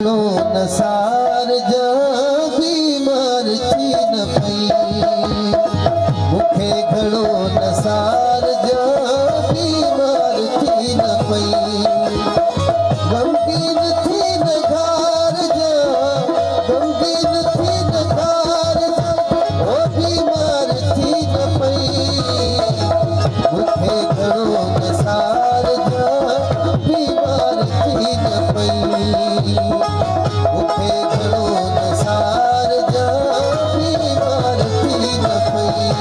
नसार जा बीमार थी न पई मुखे घणो नसार जा बीमार थी न पई गमगीन थी न घार जा गमगीन थी न घार जा ओ बीमार थी न पई मुखे घणो नसार जा बीमार थी न पई मुखे घणो नसार जा बीमार थी न पई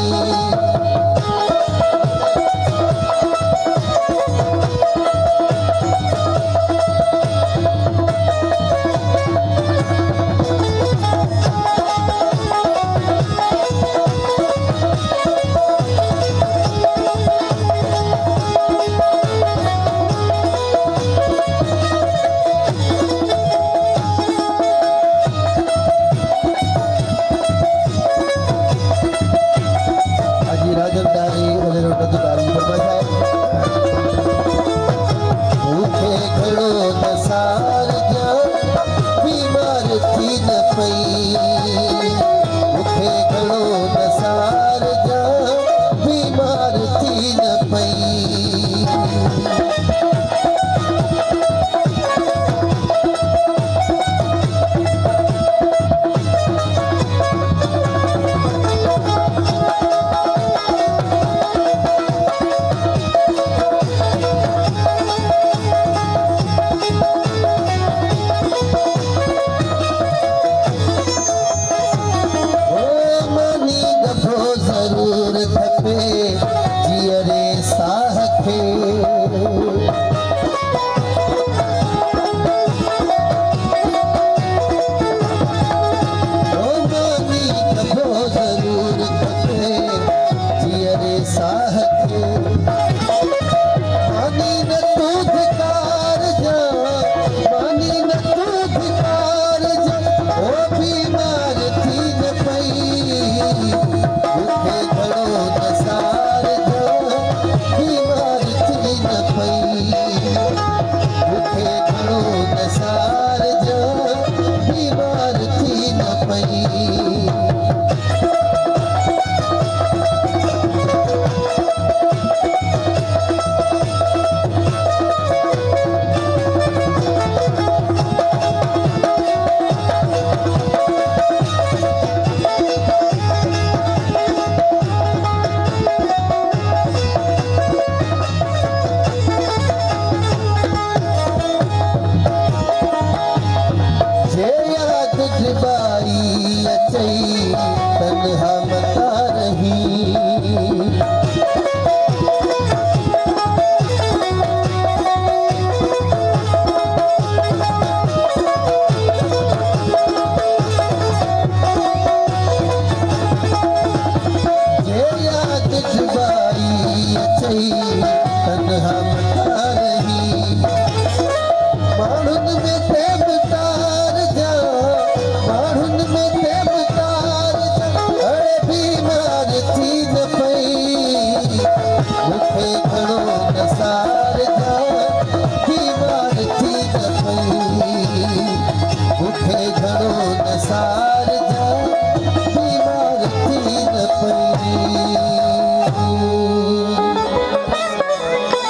तन्हाई